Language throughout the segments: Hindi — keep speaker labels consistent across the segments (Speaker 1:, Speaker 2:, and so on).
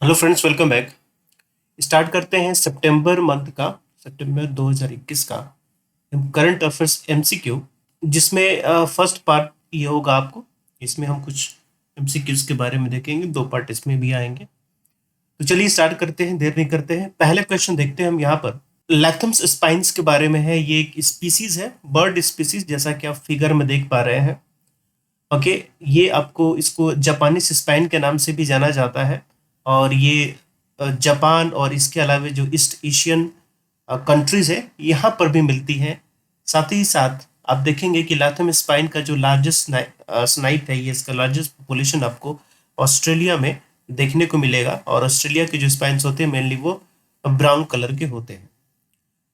Speaker 1: Hello friends, welcome back. Start करते हैं सितंबर मंथ का, सितंबर 2021 का करंट अफेयर्स एमसीक्यू, जिसमें फर्स्ट पार्ट ये होगा आपको। इसमें हम कुछ एमसीक्यूज के बारे में देखेंगे, दो पार्ट इसमें भी आएंगे। तो चलिए स्टार्ट करते हैं, देर नहीं करते हैं। पहले क्वेश्चन देखते हैं हम यहाँ पर। लैथम्स स्पाइन्स के बारे में है। ये एक स्पीसीज है, बर्ड स्पीसीज, जैसा कि आप फिगर में देख पा रहे हैं। ओके, ये आपको इसको जापानीज स्पाइन के नाम से भी जाना जाता है। और ये जापान और इसके अलावा जो ईस्ट एशियन कंट्रीज है यहाँ पर भी मिलती है। साथ ही साथ आप देखेंगे कि लाथम स्पाइन का जो लार्जेस्ट स्नाइप है, ये इसका लार्जेस्ट पॉपुलेशन आपको ऑस्ट्रेलिया में देखने को मिलेगा। और ऑस्ट्रेलिया के जो स्पाइन्स होते हैं मेनली वो ब्राउन कलर के होते हैं।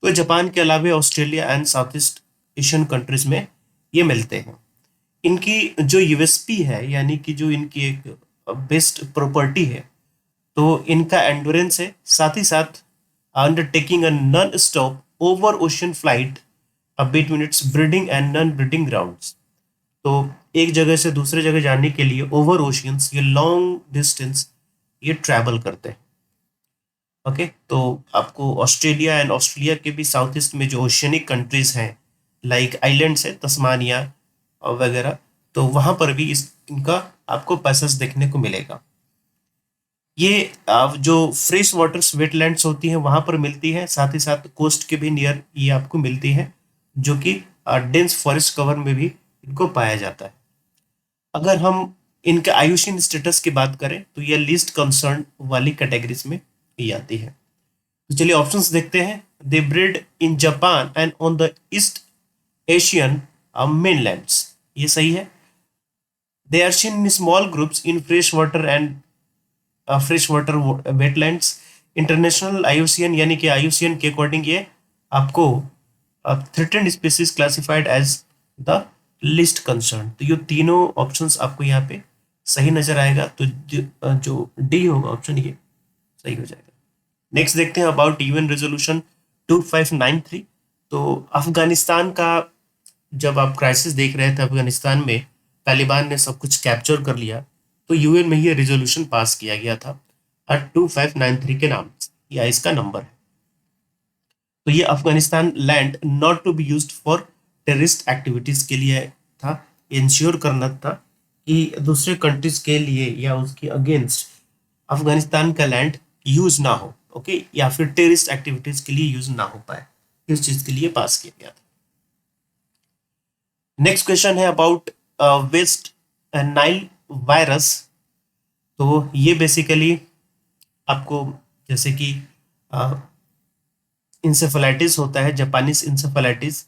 Speaker 1: तो जापान के अलावा Australia and south east Asian countries में ये मिलते हैं। इनकी जो यूएसपी है, यानी कि जो इनकी एक बेस्ट प्रॉपर्टी है, तो इनका एंडोरेंस है। साथ ही साथ undertaking a non stop over ocean flight between its breeding and non breeding grounds. तो एक जगह से दूसरे जगह जाने के लिए ओवर ओशियंस, ये लॉन्ग डिस्टेंस ये ट्रैवल करते हैं। ओके, तो आपको ऑस्ट्रेलिया एंड ऑस्ट्रेलिया के भी साउथ ईस्ट में जो ओशियनिक कंट्रीज हैं, लाइक आइलैंड्स है, तस्मानिया और वगैरह, तो वहां पर भी इनका आपको पैसेज देखने को मिलेगा। ये जो फ्रेश वाटर्स वेटलैंड्स होती हैं वहां पर मिलती है। साथ ही साथ कोस्ट के भी नियर ये आपको मिलती है, जो कि डेंस फॉरेस्ट कवर में भी इनको पाया जाता है। अगर हम इनके आयुषियन स्टेटस की बात करें तो ये लीस्ट कंसर्न वाली कैटेगरीज में ही आती है। तो चलिए ऑप्शंस देखते हैं। They breed in Japan and on the East Asian mainlands, ये सही है। They are seen in small groups in fresh water and fresh water wetlands. International IUCN यानी कि आईयूसीएन के अकॉर्डिंग ये आपको threatened species classified as the least concern. तो ये तीनों ऑप्शंस आपको यहाँ पे सही नजर आएगा। तो जो डी होगा ऑप्शन, ये सही हो जाएगा। नेक्स्ट देखते हैं अबाउट यूएन रेजोल्यूशन 2593। तो अफगानिस्तान का जब आप क्राइसिस देख रहे थे, अफगानिस्तान में तालिबान ने सब कुछ कैप्चर कर लिया, तो यूएन में ये रेजोल्यूशन पास किया गया था 2593 के नाम से, या इसका नंबर है। तो ये Afghanistan land not to be used for terrorist activities के लिए था। इंश्योर करना था कि दूसरे कंट्रीज के लिए या उसके अगेंस्ट अफगानिस्तान का लैंड यूज ना हो, ओके, या फिर टेररिस्ट एक्टिविटीज के लिए यूज ना हो पाए, इस चीज के लिए पास किया गया था। नेक्स्ट क्वेश्चन है अबाउट वेस्ट नाइल वायरस। तो ये बेसिकली आपको, जैसे कि इंसेफेलाइटिस होता है, जापानीज इंसेफेलाइटिस,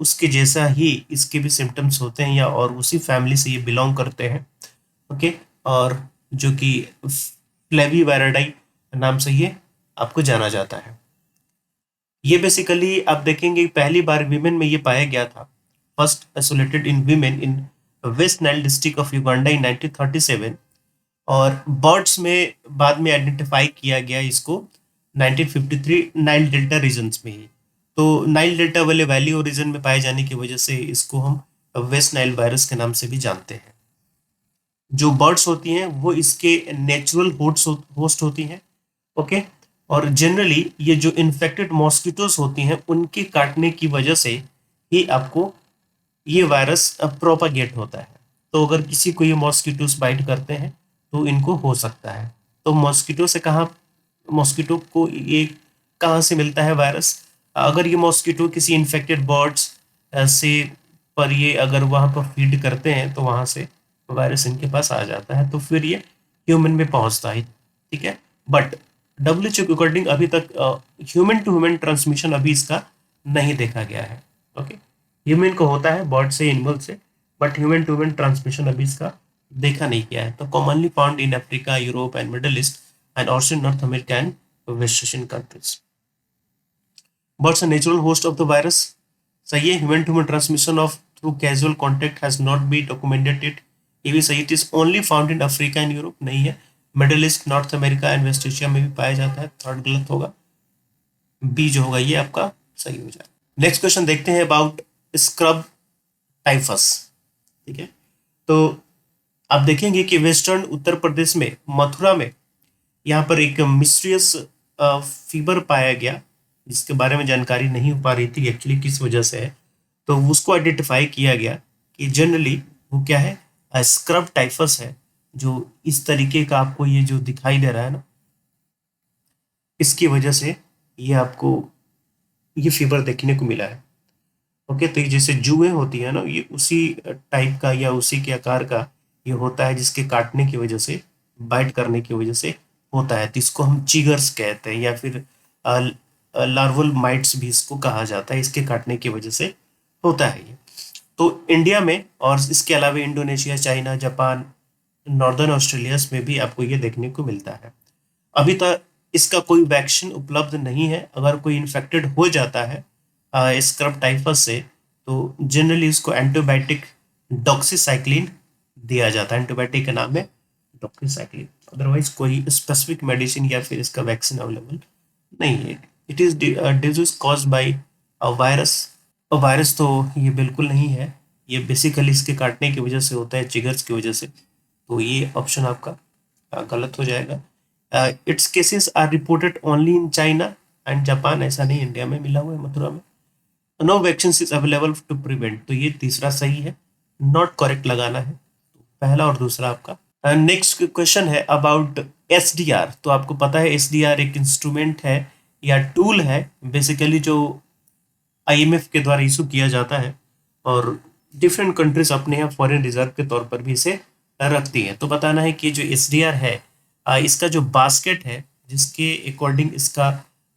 Speaker 1: उसके जैसा ही इसके भी सिम्टम्स होते हैं, या और उसी फैमिली से ये बिलोंग करते हैं। ओके, और जो कि फ्लेविवायराडाई नाम से ये आपको जाना जाता है। ये बेसिकली आप देखेंगे पहली बार वीमेन में ये पाया गया था, first isolated in women in West Nile district of Uganda in 1937। और बर्ड्स में बाद में आइडेंटिफाई किया गया इसको 1953 नाइल डेल्टा रीजन्स में ही। तो नाइल डेल्टा वाले वैली और रीजन में पाए जाने की वजह से इसको हम वेस्ट नाइल वायरस के नाम से भी जानते हैं। जो बर्ड्स होती हैं वो इसके नेचुरल होस्ट होती हैं। ओके, और जनरली ये जो इन्फेक्टेड मॉस्किटोस होती हैं उनके काटने की वजह से ही आपको ये वायरस प्रोपागेट होता है। तो अगर किसी को ये मॉस्किटोस बाइट करते हैं तो इनको हो सकता है। तो मॉस्किटो से कहाँ, मॉस्किटो को ये कहाँ से मिलता है वायरस? अगर ये मॉस्किटो किसी इन्फेक्टेड बर्ड्स से पर ये अगर वहाँ पर फीड करते हैं तो वहाँ से वायरस इनके पास आ जाता है, तो फिर ये ह्यूमन में पहुँचता है। ठीक है, बट WHO के अकॉर्डिंग अभी तक ह्यूमन टू ह्यूमन ट्रांसमिशन अभी इसका नहीं देखा गया है। ओके, ह्यूमन को होता है बर्ड से, एनिमल से, but human to human transmission अभी इसका देखा नहीं गया है। तो commonly found in Africa, Europe and Middle East and also North America and West Asian countries. Birds are natural host of the virus, सही है। Human to human transmission of through casual contact has not be documented, ये भी सही। It is only found in Africa and Europe, नहीं है। Middle East, North America and waste Asia में भी पाया जाता है, थर्ड गलत होगा। बी जो होगा ये आपका सही हो जाएगा। नेक्स्ट क्वेश्चन देखते हैं अबाउट स्क्रब टाइफस। ठीक है, तो आप देखेंगे कि वेस्टर्न उत्तर प्रदेश में मथुरा में यहाँ पर एक मिस्टीरियस फीवर पाया गया, जिसके बारे में जानकारी नहीं हो पा रही थी एक्चुअली किस वजह से है। तो उसको आइडेंटिफाई किया गया कि जनरली वो क्या है, स्क्रब टाइफस है, जो इस तरीके का आपको ये जो दिखाई दे रहा है ना, इसकी वजह से ये आपको ये फीवर देखने को मिला है। ओके, तो ये जैसे जुएं होती है ना, ये उसी टाइप का या उसी के आकार का ये होता है, जिसके काटने की वजह से, बाइट करने की वजह से होता है। तो इसको हम चिगर्स कहते हैं, या फिर लार्वल माइट्स भी इसको कहा जाता है, इसके काटने की वजह से होता है ये। तो इंडिया में और इसके अलावा Indonesia, China, Japan, northern Australia में भी आपको ये देखने को मिलता है। अभी तक इसका कोई वैक्सीन उपलब्ध नहीं है। अगर कोई इन्फेक्टेड हो जाता है स्क्रब टाइफस से, तो जनरली इसको एंटीबायोटिक डॉक्सीसाइक्लिन दिया जाता है। एंटीबायोटिक का नाम है डॉक्सीसाइक्लिन। अदरवाइज कोई स्पेसिफिक मेडिसिन या फिर इसका वैक्सीन अवेलेबल नहीं है। It is disease cause by virus. Virus तो ये बिल्कुल नहीं है, ये बेसिकली इसके काटने की वजह से होता है, चिगर्स की वजह से। तो ये ऑप्शन आपका गलत हो जाएगा। It's cases are reported only in China and Japan. ऐसा नहीं, इंडिया में मिला हुआ है, मथुरा में। No vaccine is available to prevent. तो ये तीसरा सही है, नॉट करेक्ट लगाना है। तो पहला और दूसरा आपका। नेक्स्ट क्वेश्चन है अबाउट एसडीआर। तो आपको पता है एसडीआर एक इंस्ट्रूमेंट है या टूल है बेसिकली, जो आईएमएफ के द्वारा इशू किया जाता है, और डिफरेंट कंट्रीज अपने यहाँ फॉरेन रिजर्व के तौर पर भी इसे रखती हैं। तो बताना है कि जो एसडीआर है, इसका जो बास्केट है, जिसके अकॉर्डिंग इसका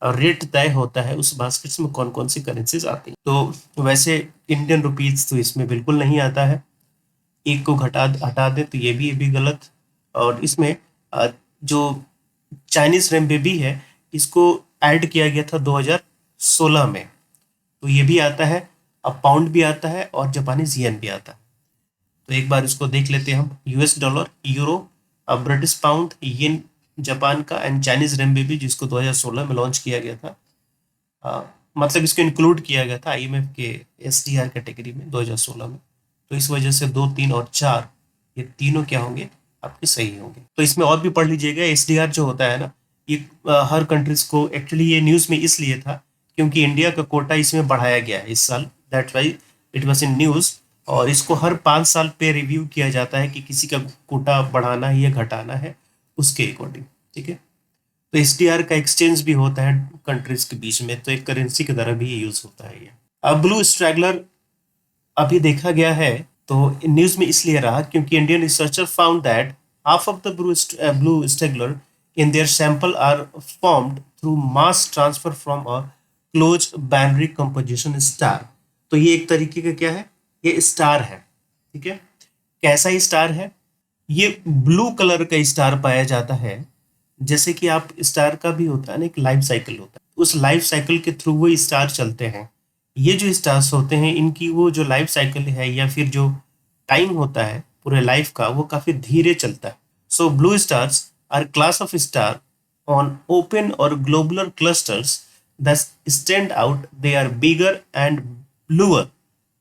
Speaker 1: रेट तय होता है, उस बास्केट में कौन कौन सी करेंसीज आती हैं। तो वैसे इंडियन रुपीज तो इसमें बिल्कुल नहीं आता है, एक को हटा दें तो ये भी गलत। और इसमें जो चाइनीज रेमबेबी है, इसको ऐड किया गया था 2016 में। तो ये भी आता है, अब पाउंड भी आता है और जापानीज येन भी आता है। तो एक बार इसको देख लेते हैं हम। US dollar, euro, British pound, yen Japan का, एंड चाइनीज रेमबेबी जिसको 2016 में लॉन्च किया गया था। मतलब इसको इंक्लूड किया गया था आईएमएफ के एसडीआर कैटेगरी में 2016 में। तो इस वजह से 2, 3 और 4 ये तीनों क्या होंगे, आपके सही होंगे। तो इसमें और भी पढ़ लीजिएगा। एसडीआर जो होता है ना, ये हर कंट्रीज को, एक्चुअली ये न्यूज़ में इसलिए था क्योंकि इंडिया का कोटा इसमें बढ़ाया गया है इस साल, that why it was in news. और इसको हर 5 साल पे रिव्यू किया जाता है कि किसी का कोटा बढ़ाना है या घटाना है, उसके अकॉर्डिंग। ठीक है, तो एसडीआर का एक्सचेंज भी होता है कंट्रीज के बीच में, तो एक करेंसी की तरह भी यूज होता है ये। अब ब्लू स्ट्रैगलर अभी देखा गया है, तो न्यूज में इसलिए रहा क्योंकि Indian researcher found that half of the blue straggler in their sample are formed through mass transfer from a close binary composition star. तो ये एक तरीके का क्या है, ये स्टार है। ठीक है, कैसा ही स्टार है, ये ब्लू कलर का स्टार पाया जाता है। जैसे कि आप स्टार का भी होता है ना, एक लाइफ साइकिल होता है, उस लाइफ साइकिल के थ्रू वो स्टार चलते हैं। ये जो स्टार्स होते हैं, इनकी वो जो लाइफ साइकिल है या फिर जो टाइम होता है पूरे लाइफ का, वो काफी धीरे चलता है। So blue stars are class of star on open और globular clusters that stand out. They are bigger and bluer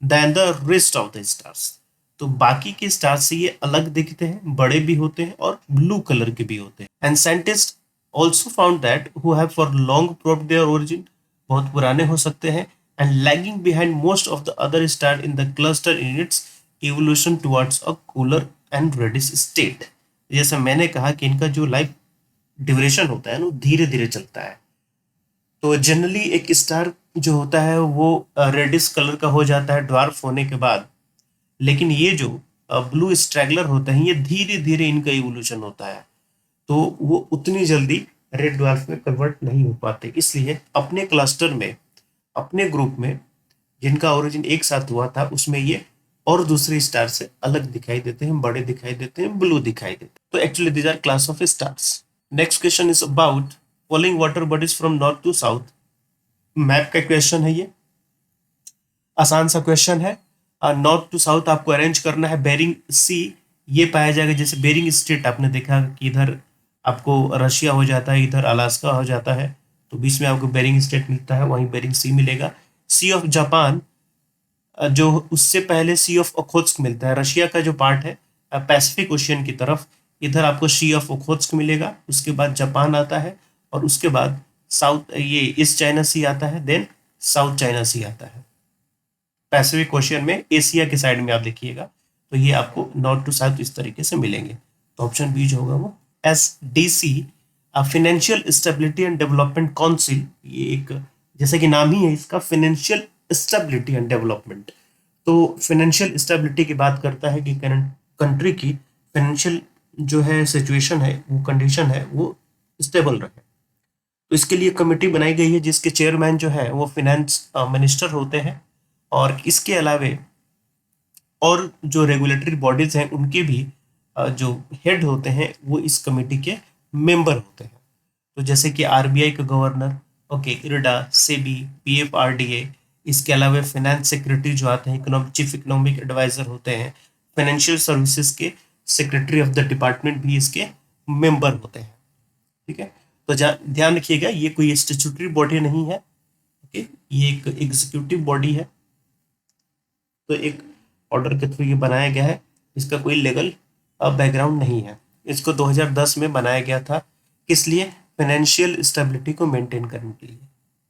Speaker 1: than the rest of the stars. तो बाकी के स्टार से ये अलग दिखते हैं, बड़े भी होते हैं और ब्लू कलर के भी होते हैं। And scientist also found that who have for long probed their origin, बहुत पुराने हो सकते हैं, and lagging behind most of the other star in the cluster in its evolution towards a cooler and reddish state. जैसे मैंने कहा कि इनका जो लाइफ ड्यूरेशन होता है ना, धीरे धीरे चलता है। तो जनरली एक स्टार जो होता है वो रेडिश कलर का हो जाता है ड्वार्फ होने के बाद, लेकिन ये जो ब्लू स्ट्रैगलर होते हैं, ये धीरे धीरे इनका इवोल्यूशन होता है, तो वो उतनी जल्दी रेड ड्वार्फ में कन्वर्ट नहीं हो पाते। इसलिए अपने क्लस्टर में, अपने ग्रुप में जिनका ओरिजिन एक साथ हुआ था, उसमें ये और दूसरे स्टार से अलग दिखाई देते हैं, बड़े दिखाई देते हैं, ब्लू दिखाई देते हैं। तो actually these are class of stars. Next question is about following water bodies from north to south. Map का क्वेश्चन है ये, आसान सा क्वेश्चन है। नॉर्थ टू साउथ आपको अरेंज करना है। बेरिंग सी ये पाया जाएगा, जैसे बेरिंग स्ट्रेट आपने देखा कि इधर आपको रशिया हो जाता है, इधर अलास्का हो जाता है, तो बीच में आपको बेरिंग स्ट्रेट मिलता है, वहीं बेरिंग सी मिलेगा। सी ऑफ जापान, जो उससे पहले सी ऑफ ओखोत्स्क मिलता है। रशिया का जो पार्ट है पैसिफिक ओशियन की तरफ, इधर आपको सी ऑफ ओखोत्स्क मिलेगा, उसके बाद जापान आता है, और उसके बाद साउथ ये ईस्ट चाइना सी आता है, देन साउथ चाइना सी आता है। पैसिफिक ओशियन में एशिया के साइड में आप देखिएगा, तो ये आपको नॉर्थ टू साउथ इस तरीके से मिलेंगे। तो ऑप्शन बी जो होगा वो SDC, financial stability and development council, ये एक जैसे कि नाम ही है इसका, फाइनेंशियल स्टेबिलिटी एंड डेवलपमेंट। तो फाइनेंशियल स्टेबिलिटी की बात करता है कि कंट्री की फाइनेंशियल जो है सिचुएशन है, वो कंडीशन है, वो स्टेबल रहे। तो इसके लिए कमेटी बनाई गई है जिसके चेयरमैन जो है वो फिनेंस मिनिस्टर होते हैं, और इसके अलावे और जो रेगुलेटरी बॉडीज हैं उनके भी जो हेड होते हैं वो इस कमेटी के मेंबर होते हैं। तो जैसे कि RBI का governor, okay, IRDA, SEBI, PFRDA, इसके अलावा फाइनेंस सेक्रेटरी जो आते हैं, चीफ इकोनॉमिक एडवाइजर होते हैं, फाइनेंशियल सर्विसेज के सेक्रेटरी ऑफ द डिपार्टमेंट भी इसके मेंबर होते हैं। ठीक है, तो ध्यान रखिएगा ये कोई स्टैट्यूटरी बॉडी नहीं है, ओके, ये एक एग्जीक्यूटिव बॉडी है। तो एक ऑर्डर के थ्रू ये बनाया गया है, इसका कोई लीगल बैकग्राउंड नहीं है। इसको 2010 में बनाया गया था, किस लिए? फाइनेंशियल स्टेबिलिटी को मेंटेन करने के लिए,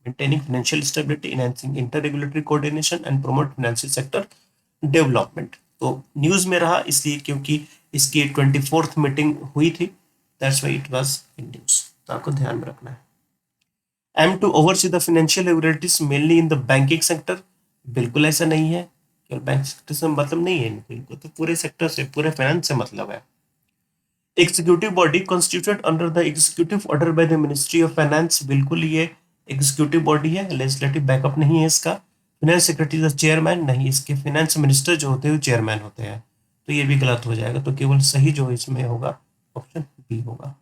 Speaker 1: maintaining financial stability, enhancing inter regulatory coordination and promote financial sector development. तो न्यूज में रहा इसलिए क्योंकि इसकी 24th मीटिंग हुई थी, that's why it was in news. तो आपको ध्यान में रखना है। Aim to oversee the financial regulatories mainly in the banking sector, बिल्कुल ऐसा नहीं है, केवल बैंक सेक्टर से मतलब नहीं है इनको, तो पूरे सेक्टर से, पूरे फाइनेंस से मतलब है। Executive body constituted under the executive order by the ministry of finance, बिल्कुल ये एग्जीक्यूटिव बॉडी है, लेजिस्लेटिव बैकअप नहीं है इसका। फाइनेंस सेक्रेटरी द चेयरमैन, नहीं, इसके फाइनेंस मिनिस्टर जो होते हैं वो चेयरमैन होते हैं, तो ये भी गलत हो जाएगा। तो केवल सही जो इसमें होगा ऑप्शन बी होगा।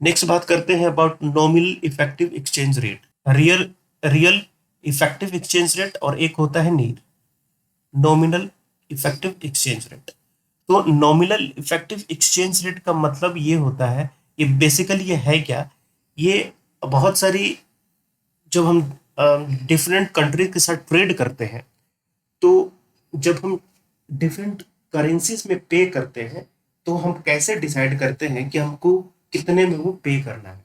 Speaker 1: नेक्स्ट बात करते हैं about nominal effective exchange rate, real effective exchange rate, और एक होता है नीर, नॉमिनल इफेक्टिव एक्सचेंज रेट। तो नॉमिनल इफेक्टिव एक्सचेंज रेट का मतलब ये होता है, ये बेसिकली ये है क्या, ये बहुत सारी, जब हम डिफरेंट कंट्रीज के साथ ट्रेड करते हैं, तो जब हम डिफरेंट करेंसीज में पे करते हैं, तो हम कैसे डिसाइड करते हैं कि हमको कितने में वो पे करना है।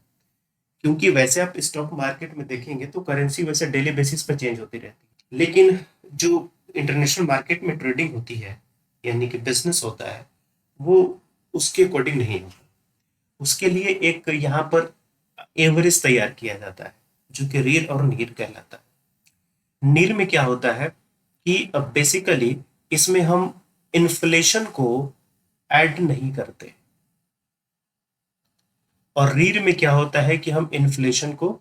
Speaker 1: क्योंकि वैसे आप स्टॉक मार्केट में देखेंगे तो करेंसी वैसे डेली बेसिस पर चेंज होती रहती है, लेकिन जो इंटरनेशनल मार्केट में ट्रेडिंग होती है, यानी कि बिजनेस होता है, वो उसके अकॉर्डिंग नहीं होता। उसके लिए एक यहाँ पर एवरेज तैयार किया जाता है, जो कि रील और नीर कहलाता है। नीर में क्या होता है कि बेसिकली इसमें हम इन्फ्लेशन को ऐड नहीं करते, और रीर में क्या होता है कि हम इन्फ्लेशन को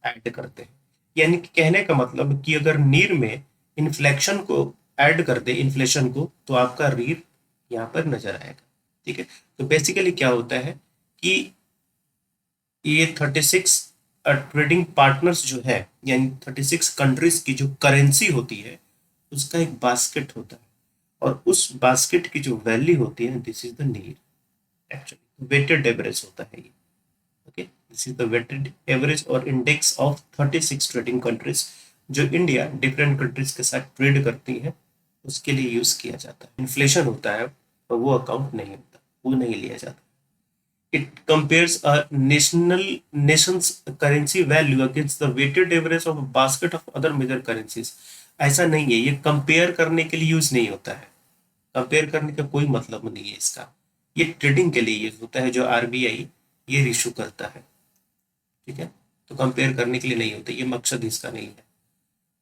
Speaker 1: ऐड करते हैं। यानी कि कहने का मतलब कि अगर नीर में इन्फ्लेशन को ऐड कर दे, इन्फ्लेशन को, तो आपका रीर यहाँ पर नजर आएगा। ठीक है, तो बेसिकली क्या होता है कि ये 36 ट्रेडिंग पार्टनर्स जो है, यानी 36 कंट्रीज की जो करेंसी होती है, उसका एक बास्केट होता है, और उस बास्केट की जो वैल्यू होती है, this is the NEER, actually weighted average होता है ये। Okay, this is the weighted average और इंडेक्स ऑफ 36 ट्रेडिंग कंट्रीज, जो इंडिया डिफरेंट कंट्रीज के साथ ट्रेड करती है, उसके लिए यूज किया जाता है। इन्फ्लेशन होता है और वो अकाउंट नहीं होता, वो नहीं लिया जाता। It compares a nation's currency value against the weighted average of basket of other major currencies. ऐसा नहीं है, ये कंपेयर करने के लिए यूज नहीं होता है, कंपेयर करने का कोई मतलब नहीं है इसका, ये ट्रेडिंग के लिए यूज होता है, जो RBI ये इशू करता है। ठीक है, तो कंपेयर करने के लिए नहीं होता, ये मकसद इसका नहीं है।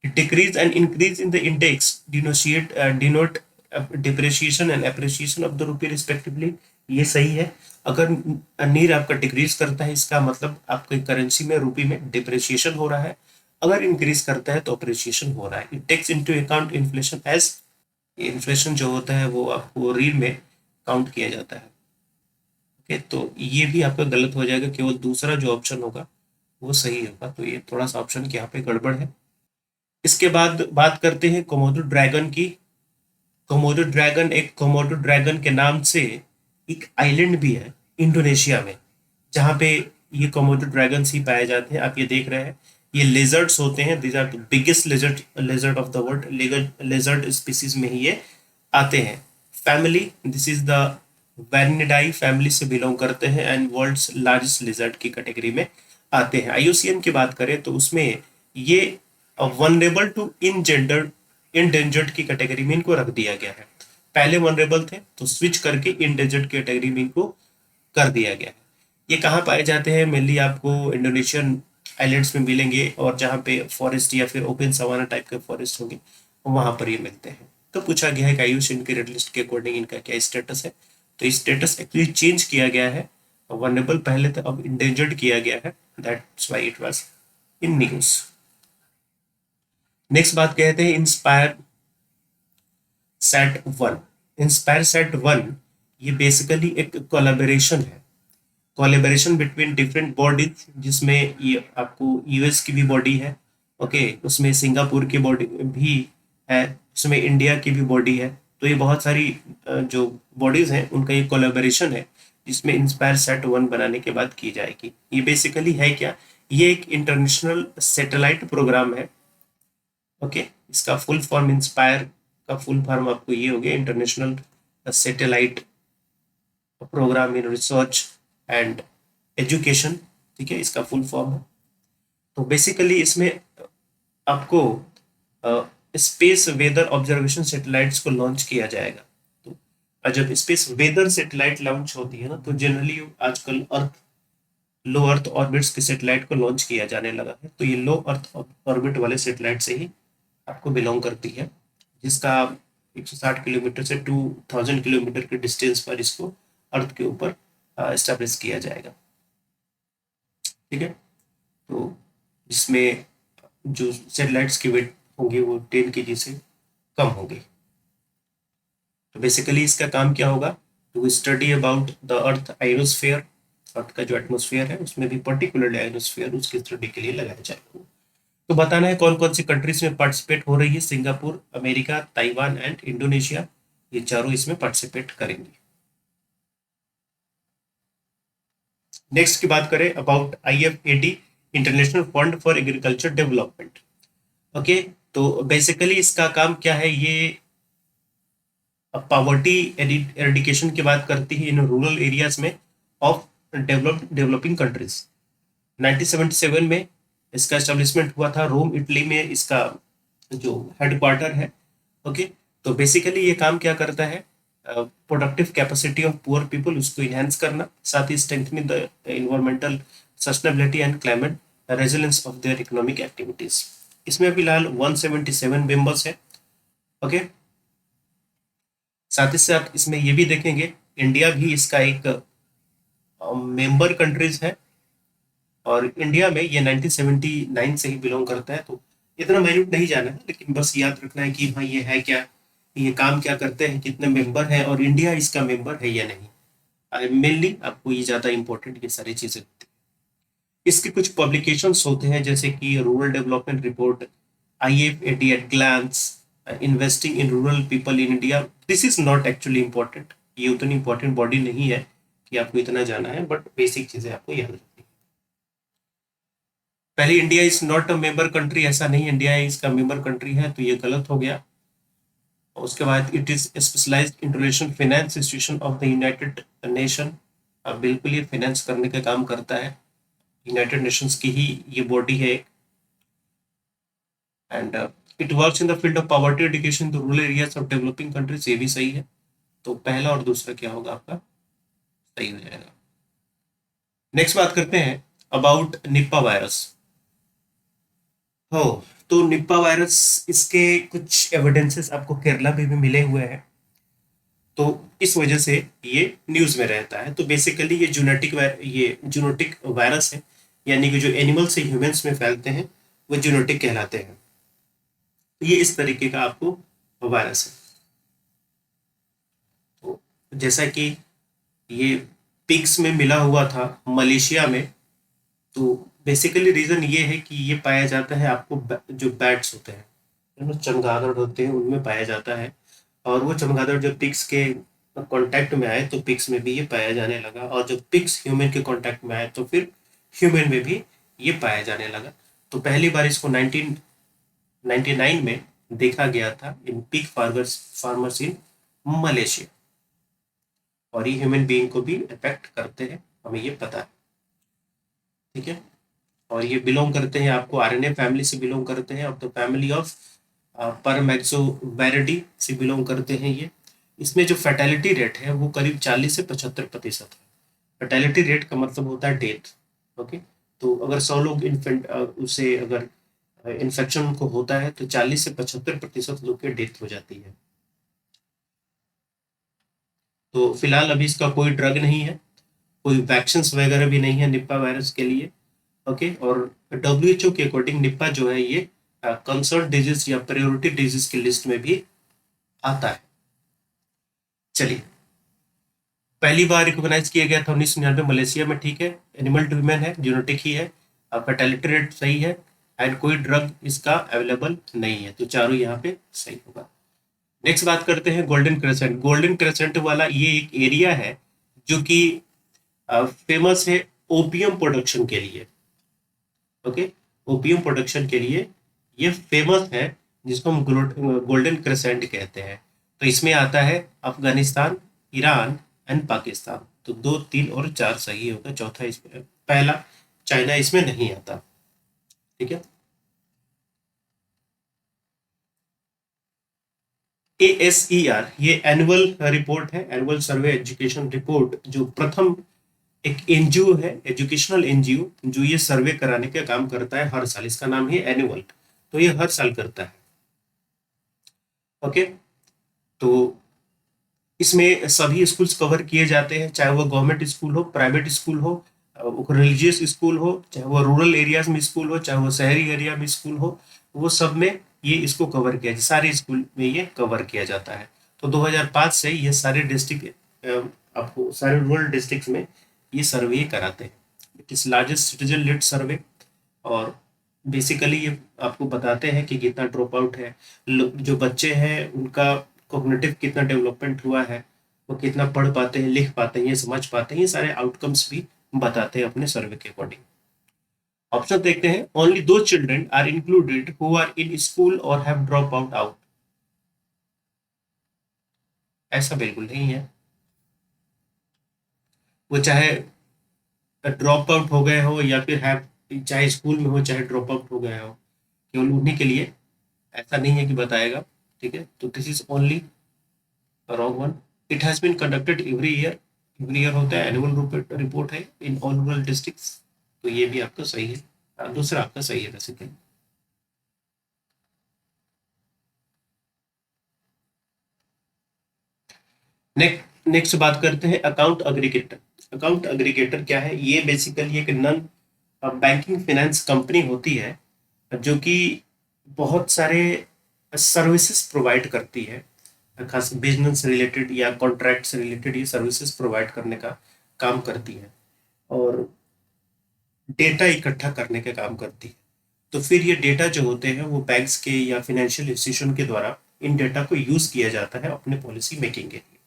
Speaker 1: Decrease and increase in the index denote depreciation and appreciation of the rupee respectively, ये सही है। अगर नीर आपका डिक्रीज करता है, इसका मतलब आपकी करेंसी में, रूपी में डिप्रिसिएशन हो रहा है, अगर इंक्रीज करता है तो अप्रिसिएशन हो रहा है। It takes into account inflation as, inflation जो होता है वो आपको रील में काउंट किया जाता है। ओके, तो ये भी आपका गलत हो जाएगा, केवल दूसरा जो ऑप्शन होगा वो सही होगा। तो ये थोड़ा सा ऑप्शन की यहाँ पे गड़बड़ है। इसके बाद बात करते हैं कोमोडो ड्रैगन की। कोमोडो ड्रैगन, एक कोमोडो ड्रैगन के नाम से एक आइलैंड भी है इंडोनेशिया में, जहाँ पे ये कोमोडो ड्रैगन ही पाए जाते हैं। आप ये देख रहे हैं, ये लेजर्ड्स होते हैं, these are the biggest lizard of the world, lizard species में ही ये आते हैं। Family, this is the Varanidae family से बिलोंग करते हैं एंड वर्ल्ड्स लार्जेस्ट लिजर्ड की कैटेगरी में आते हैं। आईयूसीएन की बात करें तो उसमें ये वनरेबल टू इंडेंजर्ड की कैटेगरी में इनको रख दिया गया है। पहले वनरेबल थे तो स्विच करके इंडेंजर्ड की कैटेगरी में इनको कर दिया गया है। ये कहाँ पाए जाते हैं? मेनली आपको इंडोनेशियन आइलैंड्स में मिलेंगे, और जहाँ पे फॉरेस्ट या फिर ओपन सवाना टाइप के फॉरेस्ट होंगे वहां पर ये मिलते हैं। तो पूछा गया है कि आयुष इनके रेड लिस्ट के अकॉर्डिंग इनका क्या स्टेटस है? तो स्टेटस एक्चुअली चेंज किया गया है। वनरेबल पहले था, अब इंडेंजर्ड किया गया है। That's why it was in news. Next बात कहते हैं इंस्पायर सेट 1। इंस्पायर सेट 1 ये बेसिकली एक कोलैबोरेशन है, कोलैबोरेशन बिटवीन डिफरेंट बॉडीज, जिसमें ये आपको यूएस की भी बॉडी है, ओके, उसमें सिंगापुर की बॉडी भी है, उसमें इंडिया की भी बॉडी है। तो ये बहुत सारी जो बॉडीज हैं उनका ये कोलैबोरेशन है, जिसमें इंस्पायर सेट 1 बनाने के बाद की जाएगी। ये बेसिकली है क्या? ये एक इंटरनेशनल सैटेलाइट प्रोग्राम है, ओके। इसका फुल फॉर्म, इंस्पायर का फुल फॉर्म आपको ये हो गया, international satellite programme in research and education, ठीक है, इसका फुल फॉर्म है। तो बेसिकली इसमें आपको स्पेस वेदर ऑब्जर्वेशन सैटेलाइट्स को लॉन्च किया जाएगा। तो जब स्पेस वेदर सैटेलाइट लॉन्च होती है ना, तो जनरली आजकल अर्थ लो अर्थ ऑर्बिट्स के सैटेलाइट को लॉन्च किया जाने लगा है। तो ये लो अर्थ ऑर्बिट वाले सैटेलाइट से ही आपको बिलोंग करती है, जिसका 160 किलोमीटर से 2000 किलोमीटर के डिस्टेंस पर इसको अर्थ के ऊपर एस्टेब्लिश किया जाएगा, ठीक है। तो जिसमें जो सैटेलाइट्स की वेट होंगे वो 10 kg से कम होंगे। तो बेसिकली इसका काम क्या होगा? To study about the earth ionosphere, earth का जो एटमोस्फेयर है उसमें भी पर्टिकुलरली आयोनोस्फेयर, उसकी स्टडी के लिए लगाया जाएगा। तो बताना है कौन कौन सी कंट्रीज में पार्टिसिपेट हो रही है। Singapore, America, Taiwan and Indonesia, ये चारों इसमें पार्टिसिपेट करेंगे। नेक्स्ट की बात करें about IFAD, international fund for agriculture development, okay. तो बेसिकली इसका काम क्या है? ये पॉवर्टी एरिडिकेशन की बात करती है इन रूरल एरियाज में ऑफ डेवलपिंग कंट्रीज। 1977 में इसका एस्टेब्लिशमेंट हुआ था, रोम इटली में इसका जो हेडक्वार्टर है, ओके। तो बेसिकली ये काम क्या करता है? Productive capacity of poor people उसको इनहेंस करना, साथ ही strengthening the environmental sustainability and climate resilience of their economic activities. इसमें फिलहाल 177 मेंबर्स है, ओके। साथ ही साथ इसमें ये भी देखेंगे इंडिया भी इसका एक मेंबर कंट्रीज है, और इंडिया में ये 1979 से ही बिलोंग करता है। तो इतना माइन्यूट नहीं जाना है, लेकिन बस याद रखना है कि हाँ ये है क्या, ये काम क्या करते हैं, कितने मेंबर हैं, और इंडिया इसका मेंबर है या नहीं। मेनली आपको ये ज़्यादा इंपॉर्टेंट ये सारी चीज़ें होती हैं। इसके कुछ पब्लिकेशंस होते हैं, जैसे कि rural development report, IFAD at glance, investing in rural people in India. This is not actually important, ये उतनी इंपॉर्टेंट बॉडी नहीं है कि आपको इतना जाना है, बट बेसिक चीज़ें आपको याद रखनी है। पहले India is not a member country, ऐसा नहीं इंडिया इसका मेंबर कंट्री है, तो ये गलत हो गया। उसके बाद it is specialised international finance institution of the United Nation. अब बिल्कुल ये फाइनेंस करने का काम करता है, यूनाइटेड नेशंस की ही ये बॉडी है। And it works in the field of poverty education the rural areas of developing countries, ये भी सही है। तो पहला और दूसरा क्या होगा आपका? सही हो जाएगा। नेक्स्ट बात करते हैं अबाउट निप्पा वायरस। हो, तो निप्पा वायरस, इसके कुछ एविडेंसेस आपको केरला में भी मिले हुए हैं, तो इस वजह से ये न्यूज में रहता है। तो बेसिकली ये जूनोटिक वायरस है, यानी कि जो एनिमल से ह्यूमंस में फैलते हैं वो जूनोटिक कहलाते हैं। ये इस तरीके का आपको वायरस है। तो जैसा कि ये पिग्स में मिला हुआ था मलेशिया में, तो बेसिकली रीजन ये है कि ये पाया जाता है आपको जो बैट्स होते हैं, चमगादड़ होते हैं, उनमें पाया जाता है। और वो चमगादड़ जब पिग्स के कांटेक्ट में आए तो पिग्स में भी ये पाया जाने लगा, और जब पिग्स ह्यूमन के कांटेक्ट में आए तो फिर ह्यूमन में भी ये पाया जाने लगा। तो पहली बार इसको 1999 में देखा गया था इन पिग फार्मर्स इन मलेशिया, और ये ह्यूमन बीइंग को भी इफेक्ट करते हैं, हमें ये पता है। ठीक है, और ये बिलोंग करते हैं, आपको आरएनए फैमिली से बिलोंग करते हैं, ऑफ द फैमिली ऑफ परमैक्सोवैरिडी से बिलोंग करते हैं ये। इसमें जो फर्टेलिटी रेट है वो करीब 40 से 75% है। फर्टेलिटी रेट का मतलब होता है डेथ। ओके, तो अगर 100 लोग इन्फेंट उसे अगर इन्फेक्शन को होता है तो 40 से 75% लोग की डेथ हो जाती है। तो फिलहाल अभी इसका कोई ड्रग नहीं है, कोई वैक्सीन वगैरह भी नहीं है निपा वायरस के लिए। ओके, और डब्ल्यूएचओ के अकॉर्डिंग निपा जो है ये कंसर्न डिजीज या प्रायोरिटी डिजीज की लिस्ट में भी आता है। चलिए, पहली बार रिकॉग्नाइज किया गया था 1999 मलेशिया में। ठीक है, एनिमल टू ह्यूमन है, जेनेटिक ही है, फर्टिलिटी रेट सही है, एंड कोई ड्रग इसका अवेलेबल नहीं है, तो चारों यहाँ पे सही होगा। नेक्स्ट बात करते हैं गोल्डन क्रेसेंट। गोल्डन क्रेसेंट वाला ये एक एरिया है जो कि फेमस है ओपियम प्रोडक्शन के लिए। ओके, ओपियम प्रोडक्शन के लिए ये फेमस है, जिसको हम गोल्डन क्रेसेंट कहते हैं। तो इसमें आता है अफगानिस्तान, ईरान एंड पाकिस्तान। तो 2, 3 और 4 सही होगा, चौथा इसमें पहला चाइना इसमें नहीं आता। ठीक है, ASER ये एनुअल रिपोर्ट है, एनुअल सर्वे एजुकेशन रिपोर्ट, जो प्रथम एक एनजीओ है, एजुकेशनल एनजीओ, जो ये सर्वे कराने का काम करता है हर साल। इसका नाम है एनुअल, तो ये हर साल करता है। ओके, तो इसमें सभी स्कूल्स कवर किए जाते हैं, चाहे वो गवर्नमेंट स्कूल हो, प्राइवेट स्कूल हो, रिलीजियस स्कूल हो, चाहे वो रूरल एरियाज में स्कूल हो, चाहे वो शहरी एरिया में स्कूल हो, वो सब में ये इसको कवर किया, सारे स्कूल में ये कवर किया जाता है। तो 2005 से ये सारे डिस्ट्रिक्ट, आपको सारे रूरल डिस्ट्रिक्ट में ये सर्वे कराते हैं। It is largest citizen led survey, और बेसिकली ये आपको बताते हैं कि कितना ड्रॉप आउट है, जो बच्चे हैं उनका कॉग्निटिव कितना डेवलपमेंट हुआ है, वो कितना पढ़ पाते हैं, लिख पाते हैं, ये समझ पाते हैं, ये सारे आउटकम्स भी बताते हैं अपने सर्वे के अकॉर्डिंग। ऑप्शन देखते हैं, ओनली दो children are included who are in school और हैव ड्रॉप आउट। ऐसा बिल्कुल नहीं है, वो चाहे ड्रॉप आउट हो गए हो या फिर हैव, चाहे स्कूल में हो चाहे ड्रॉप आउट हो गए हो, केवल उन्हीं के लिए ऐसा नहीं है कि बताएगा। ठीक है, तो this is only wrong one. It has been conducted every year होता है, एनुअल रिपोर्ट है इन ऑल रूरल डिस्ट्रिक्ट्स। तो ये भी आपका सही है, दूसरा आपका सही है बेसिकली। नेक्स्ट बात करते हैं अकाउंट अग्रीगेटर। अकाउंट अग्रीगेटर क्या है? ये बेसिकली एक नॉन बैंकिंग फाइनेंस कंपनी होती है, जो कि बहुत सारे सर्विसेज प्रोवाइड करती है, खास बिजनेस रिलेटेड या कॉन्ट्रैक्ट से रिलेटेड ये सर्विसेज प्रोवाइड करने का काम करती है, और डेटा इकट्ठा करने का काम करती है। तो फिर ये डेटा जो होते हैं वो बैंक्स के या फिनेंशियल इंस्टीट्यूशन के द्वारा इन डेटा को यूज किया जाता है अपने पॉलिसी मेकिंग के लिए।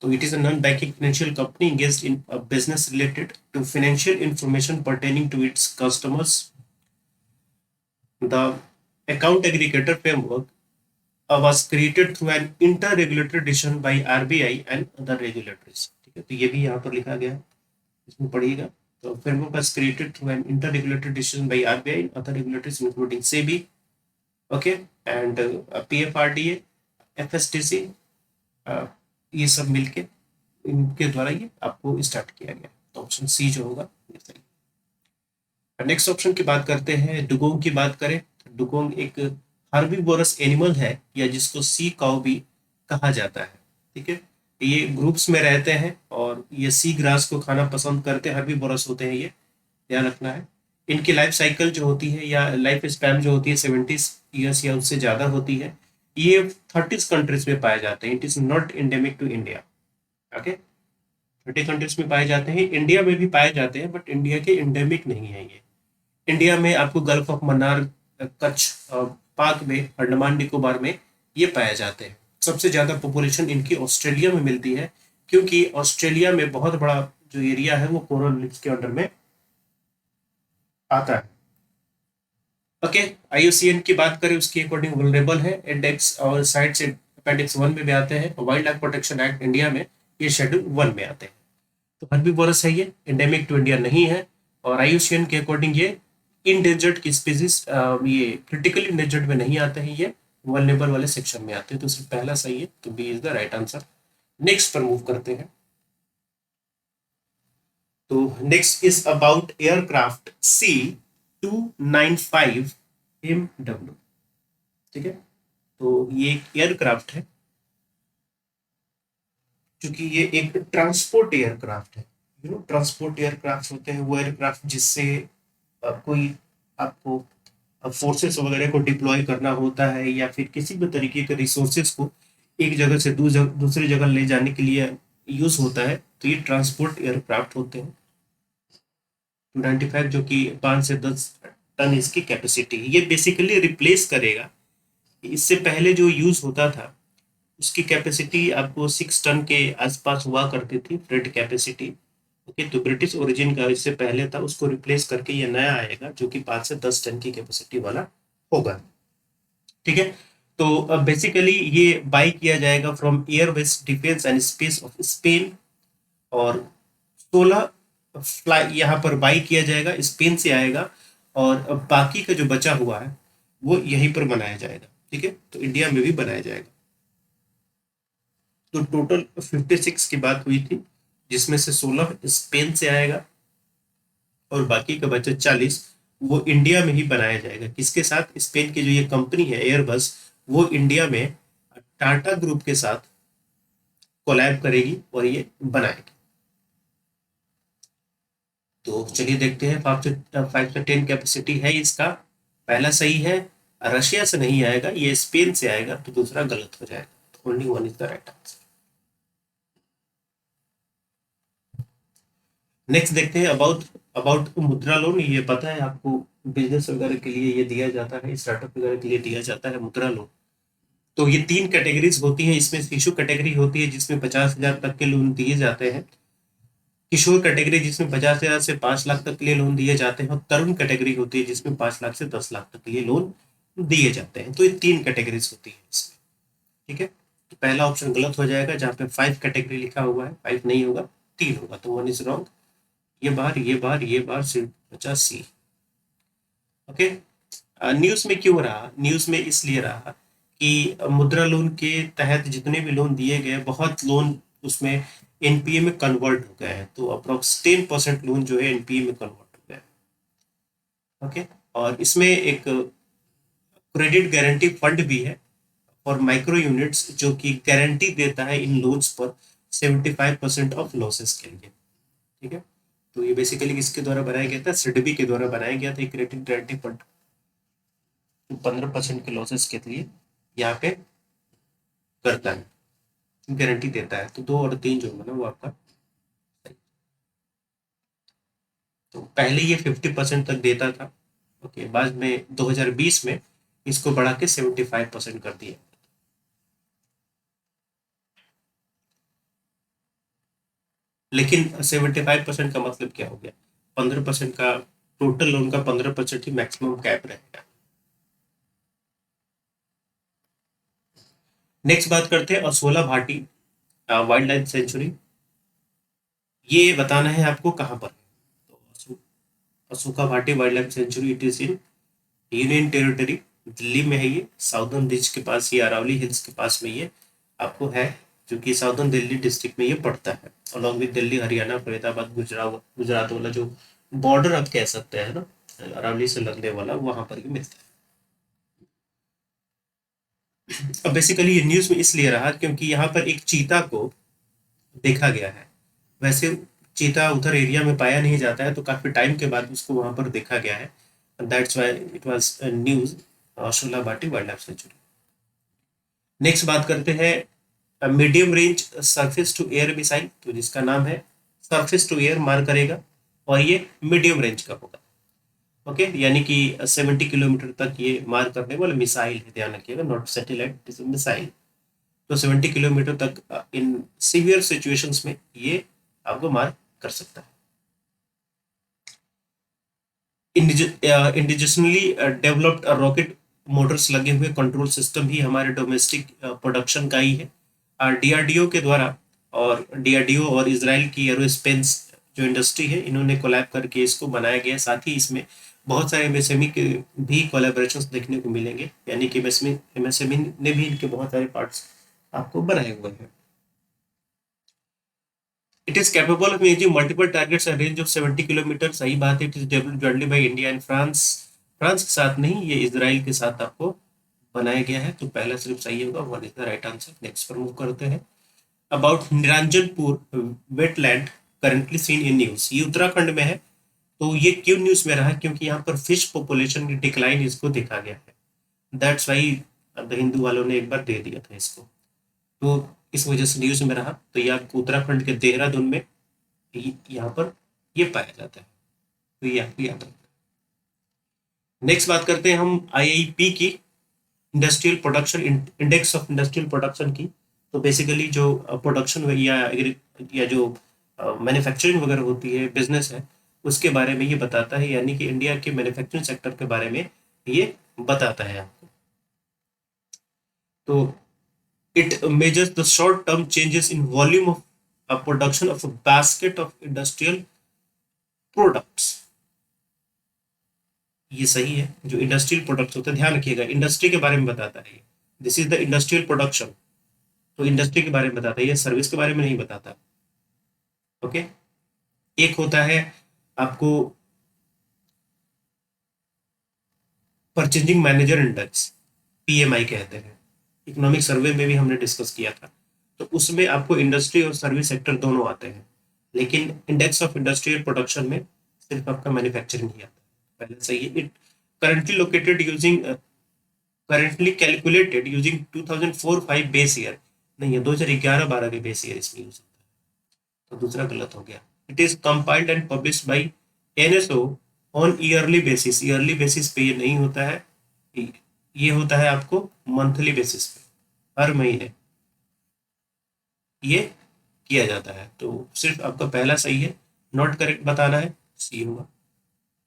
Speaker 1: तो it is a non banking financial company engaged in a business related to financial information pertaining to its customers. The account aggregator framework was created through an inter-regulatory decision by RBI and other regulators. ठीक है, तो ये भी यहाँ पर लिखा गया है, इसमें पढ़िएगा। तो framework was created through an inter-regulatory decision by RBI and other regulators including SEBI, okay, and PFRDA, FSDC, ये सब मिलके इनके द्वारा ये आपको स्टार्ट किया गया। तो ऑप्शन सी जो होगा ये सही। नेक्स्ट ऑप्शन की बात करते हैं, डुगोंग की बात करें तो डुगोंग एक हर्बीवोरस एनिमल है, या जिसको सी काउ भी कहा जाता है। ठीक है, ये ग्रुप्स में रहते हैं और ये सी ग्रास को खाना पसंद करते हैं, हर्बीवोरस होते हैं, ये ध्यान रखना है। इनकी लाइफ साइकिल जो होती है या लाइफ स्पैन जो होती है 70 ईयर्स या उससे ज़्यादा होती है। ये 30 कंट्रीज में पाए जाते हैं। It is not endemic to India. Okay, 30 countries में पाए जाते हैं, इंडिया में भी पाए जाते हैं, बट इंडिया के इंडेमिक नहीं है ये। इंडिया में आपको गल्फ ऑफ मन्नार, कच्छ, पाक में, अंडमान निकोबार में ये पाए जाते हैं। सबसे ज़्यादा पॉपुलेशन इनकी ऑस्ट्रेलिया में मिलती है, क्योंकि ऑस्ट्रेलिया में बहुत बड़ा जो एरिया है वो कोरल रीफ्स के अंडर में आता है। ओके, IUCN की बात करें उसके अकॉर्डिंग वल्नरेबल है, इंडेक्स और साइट से अपेंडिक्स 1 में भी आते हैं। Wild life protection act India में ये शेड्यूल 1 में आते हैं। तो हर्बीवोरस है, ये एंडेमिक टू इंडिया नहीं है, और IUCN के अकॉर्डिंग ये इंडेंजर्ड की स्पीसीज, ये क्रिटिकली इंडेंजर्ड में नहीं आते हैं, ये वल्नरेबल वाले सेक्शन में आते हैं। तो सिर्फ पहला सही है, तो B is the right answer. Next पर मूव करते हैं। तो next is about aircraft C295MW। ठीक है, तो ये एक एयरक्राफ्ट है, क्योंकि ये एक ट्रांसपोर्ट एयरक्राफ्ट है। ट्रांसपोर्ट एयरक्राफ्ट होते हैं वो एयरक्राफ्ट जिससे कोई आपको फोर्सेस वगैरह को डिप्लॉय करना होता है, या फिर किसी भी तरीके के रिसोर्सेज को एक जगह से दूसरी जगह ले जाने के लिए यूज होता है। तो ये ट्रांसपोर्ट एयरक्राफ्ट होते हैं। 295, जो कि 5 से 10 टन इसकी कैपेसिटी है। ये बेसिकली रिप्लेस करेगा, इससे पहले जो यूज होता था उसकी कैपेसिटी आपको 6 टन के आसपास हुआ करती थी, फ्रेट कैपेसिटी। ओके, तो ब्रिटिश ओरिजिन का इससे पहले था, उसको रिप्लेस करके ये नया आएगा जो कि 5 से 10 टन की कैपेसिटी वाला होगा। ठीक है, तो अब बेसिकली ये बाई किया जाएगा from airbase defence and space of Spain, और 16 फ्लाई यहाँ पर बाई किया जाएगा, स्पेन से आएगा, और अब बाकी का जो बचा हुआ है वो यहीं पर बनाया जाएगा। ठीक है, तो इंडिया में भी बनाया जाएगा। तो टोटल 56 की बात हुई थी, जिसमें से 16 स्पेन से आएगा, और बाकी का बचा 40 वो इंडिया में ही बनाया जाएगा। किसके साथ? स्पेन की जो ये कंपनी है एयरबस, वो इंडिया में टाटा ग्रुप के साथ कोलैब करेगी और ये बनाएगी। तो चलिए देखते हैं, 5 से 10 कैपेसिटी है इसका। पहला सही है, रशिया से नहीं आएगा, ये स्पेन से आएगा, तो दूसरा गलत हो जाएगा। तो only one is the right answer. Next देखते हैं अबाउट अबाउट मुद्रा लोन। ये पता है आपको, बिजनेस वगैरह के लिए ये दिया जाता है, स्टार्टअप वगैरह के लिए दिया जाता है मुद्रा लोन। तो ये 3 कैटेगरीज होती हैं इसमें। शिशु कैटेगरी होती है जिसमें 50,000 तक के लोन दिए जाते हैं, किशोर कैटेगरी जिसमें 50,000 से 5 लाख तक के लिए लोन दिए जाते हैं, और तरुण कैटेगरी होती है जिसमें 5 लाख से 10 लाख तक के लिए लोन दिए जाते हैं। तो ये 3 कैटेगरीज होती है इसमें। ठीक है, तो पहला ऑप्शन गलत हो जाएगा, जहाँ पे 5 कैटेगरी लिखा हुआ है, 5 नहीं होगा, 3 होगा, तो 1 इज रॉन्ग। ये बार सिर्फ बचा सी। ओके, न्यूज में क्यों रहा? न्यूज में इसलिए रहा कि मुद्रा लोन के तहत जितने भी लोन दिए गए, बहुत लोन उसमें एनपीए में कन्वर्ट हो गए हैं। तो अप्रोक्स 10% लोन जो है एनपीए में कन्वर्ट हो गए। ओके, और इसमें एक क्रेडिट गारंटी फंड भी है और माइक्रो यूनिट्स, जो कि गारंटी देता है इन लोन्स पर 75% ऑफ लॉसेस के लिए। ठीक है, तो ये बेसिकली किसके द्वारा बनाया गया था? सिडबी के द्वारा बनाया गया था क्रेडिट गारंटी फंड। 15% के लॉसेस के लिए यहाँ पे करता है, गारंटी देता है। तो 2 और 3 जो होगा ना वो आपका सही। तो पहले ये 50% तक देता था। ओके, बाद में 2020 में इसको बढ़ा के 75% कर दिया। लेकिन 75% का मतलब क्या हो गया? 15% का टोटल लोन का 15% ही मैक्सिमम कैप रहेगा। नेक्स्ट बात करते हैं Asola Bhati wild life century. ये बताना है आपको कहाँ पर है। तो Ashoka Bhati wild life century, it is in union territory, Delhi में है ये। साउदर्न रिज के पास, ये अरावली हिल्स के पास में ये आपको है, जो कि साउदर्न दिल्ली डिस्ट्रिक्ट में ये पड़ता है, अलॉन्ग विद दिल्ली, हरियाणा, फरीदाबाद, गुजरात वाला जो बॉर्डर आप कह सकते हैं ना, अरावली से लगने वाला, वहां पर ये मिलता है। अब बेसिकली ये न्यूज में इसलिए रहा क्योंकि यहाँ पर एक चीता को देखा गया है। वैसे चीता उधर एरिया में पाया नहीं जाता है, तो काफी टाइम के बाद उसको वहां पर देखा गया है। That's why it was news Asola Bhatti wild life sanctuary. Next बात करते हैं medium range surface to air missile, तो जिसका नाम है सरफेस टू एयर मार करेगा, और ये मीडियम रेंज का होगा। ओके, यानी कि 70 किलोमीटर तक ये मार करने वाला मिसाइल है, ध्यान रखिएगा, not satellite, it is missile. तो 70 किलोमीटर तक इन सीवियर सिचुएशंस में ये आपको मार कर सकता है। इंडिजिनली डेवलप्ड रॉकेट मोटर्स लगे हुए कंट्रोल सिस्टम ही हमारे डोमेस्टिक प्रोडक्शन का ही है। डीआरडीओ के द्वारा और डीआरडीओ और इसराइल की एरोस्पेस जो इंडस्ट्री है, इन्होंने कोलैब करके इसको बनाया गया है। साथ ही इसमें बहुत सारे एमएसएमई के भी कोलैबोरेशंस देखने को मिलेंगे, यानी कि एमएसएमई ने भी इनके बहुत सारे पार्ट्स आपको बनाए हुए हैं। It is capable of engaging multiple targets at range of 70 kilometre. सही बात है। It is developed jointly by India and France. France के साथ नहीं, ये इसराइल के साथ आपको बनाया गया है। तो पहला सिर्फ सही होगा, one is the right answer. Next पर मूव करते हैं। About Niranjanpur wetland currently seen in news. ये उत्तराखंड में है। तो ये क्यों न्यूज में रहा? क्योंकि यहाँ पर फिश पॉपुलेशन की डिक्लाइन इसको देखा गया है। दैट्स वाई द हिंदू वालों ने एक बार दे दिया था इसको। तो इस वजह से न्यूज में रहा। तो ये आपको उत्तराखंड के देहरादून में यहाँ पर ये पाया जाता है। तो ये आपको याद रखना। नेक्स्ट बात करते हैं हम आईआईपी की, industrial production index of industrial production की। तो बेसिकली जो प्रोडक्शन या जो मैन्युफैक्चरिंग वगैरह होती है, बिजनेस है, उसके बारे में ये बताता है, यानी कि इंडिया के मैन्युफैक्चरिंग सेक्टर के बारे में ये बताता है आपको। तो it measures the short-term changes in volume of production of a basket of industrial products। ये सही है। जो इंडस्ट्रियल प्रोडक्ट्स होते हैं, ध्यान रखिएगा, इंडस्ट्री के बारे में बताता है ये। This is the industrial production. तो इंडस्ट्री के बारे में बताता है, ये सर्विस के बारे में नहीं बताता। ओके। एक होता है आपको परचेजिंग मैनेजर इंडेक्स, पीएमआई कहते हैं। इकोनॉमिक सर्वे में भी हमने डिस्कस किया था। तो उसमें आपको इंडस्ट्री और सर्विस सेक्टर दोनों आते हैं, लेकिन इंडेक्स ऑफ इंडस्ट्रियल प्रोडक्शन में सिर्फ आपका मैन्युफैक्चरिंग ही आता है। पहले सही है। It currently located using currently calculated using 2004-5 base year. नहीं है, 2011-12 के बेस ईयर इसमें यूज होता है। तो दूसरा गलत हो गया। It is compiled and published by NSO on yearly basis. Yearly basis पे ये नहीं होता है, ये होता है आपको मंथली बेसिस पे, हर महीने ये किया जाता है। तो सिर्फ आपका पहला सही है, नॉट करेक्ट बताना है, सी होगा।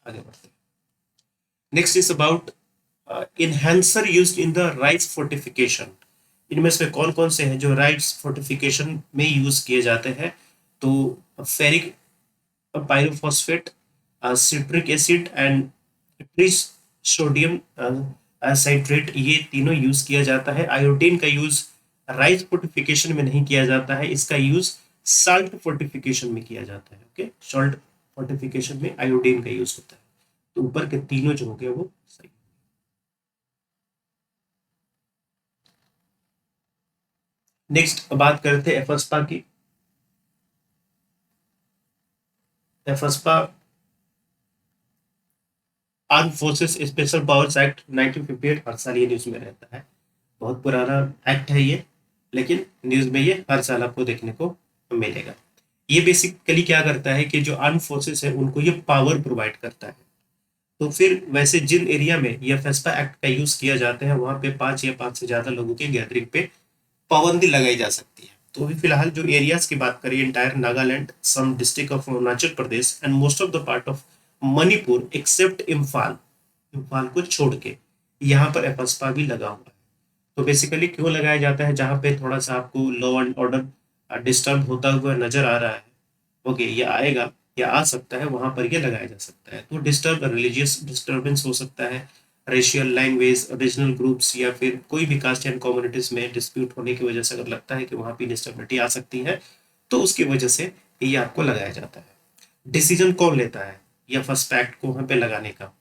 Speaker 1: आगे बढ़ते हैं। Next is about enhancer used in the rice fortification. इनमें से कौन कौन से हैं जो राइस फोर्टिफिकेशन में यूज किए जाते हैं? तो ferric pyrophosphate, citric acid and sodium citrate, ये तीनों यूज किया जाता है। आयोडीन का यूज राइस फोर्टिफिकेशन में नहीं किया जाता है, इसका यूज साल्ट फोर्टिफिकेशन में किया जाता है। ओके, सॉल्ट फोर्टिफिकेशन में आयोडीन का यूज होता है। तो ऊपर के तीनों जो हो गए वो सही। नेक्स्ट बात करते हैं एफस्पा की। AFSPA arm forces special powers act 1958, हर साल ये न्यूज में रहता है। बहुत पुराना एक्ट है ये, लेकिन न्यूज में ये हर साल आपको देखने को मिलेगा। ये बेसिकली क्या करता है कि जो आर्म फोर्सेस है उनको ये पावर प्रोवाइड करता है। तो फिर वैसे जिन एरिया में ये फेस्पा एक्ट का यूज किया जाता है, वहां पे 5 या 5 से ज्यादा लोगों की गैदरिंग पे पाबंदी लगाई जा सकती है। तो अभी फिलहाल जो एरियाज की बात करें, entire Nagaland, some district of Arunachal Pradesh and most of the part of Manipur except Imphal, Imphal को छोड़ के यहाँ पर एफस्पा भी लगा हुआ है। तो बेसिकली क्यों लगाया जाता है? जहाँ पे थोड़ा सा आपको लॉ एंड ऑर्डर डिस्टर्ब होता हुआ नजर आ रहा है, ओके, ये आएगा या आ सकता है, वहां पर ये लगाया जा सकता है। तो डिस्टर्ब रिलीजियस डिस्टर्बेंस हो सकता है, रेशियल, लैंग्वेज, रीजनल ग्रुप्स या फिर कोई भी कास्ट एंड कम्युनिटीज में डिस्प्यूट होने की वजह से अगर लगता है कि वहां पर डिस्टर्बिलिटी आ सकती है, तो उसकी वजह से ये आपको लगाया जाता है। डिसीजन कौन लेता है या फर्स्ट पैक्ट को वहां पे लगाने का?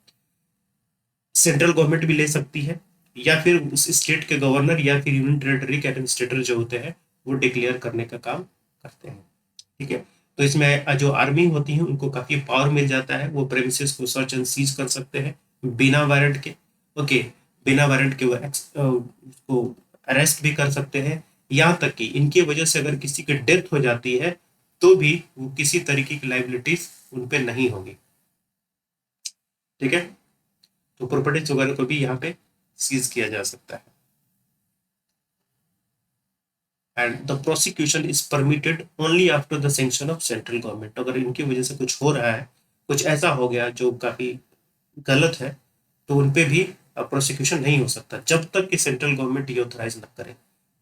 Speaker 1: सेंट्रल गवर्नमेंट भी ले सकती है, या फिर उस स्टेट के गवर्नर या फिर यूनियन टेरिटरी के एडमिनिस्ट्रेटर जो होते हैं वो डिक्लेयर करने का काम करते हैं। ठीक है। तो इसमें जो आर्मी होती है उनको काफी पावर मिल जाता है, वो प्रेमिसेस को सर्च एंड सीज कर सकते हैं बिना वारंट के। ओके, बिना वारंट के वो उसको अरेस्ट भी कर सकते हैं। यहाँ तक कि इनकी वजह से अगर किसी की डेथ हो जाती है तो भी वो किसी तरीके की लाइबिलिटीज उन पे नहीं होगी। ठीक है। तो प्रॉपर्टीज वगैरह को भी यहाँ पे सीज किया जा सकता है। And the prosecution is permitted only after the sanction of central government. अगर इनकी वजह से कुछ हो रहा है, कुछ ऐसा हो गया जो काफी गलत है, तो उनपे भी प्रोसिक्यूशन नहीं हो सकता जब तक कि सेंट्रल गवर्नमेंट ये ऑथराइज न करे।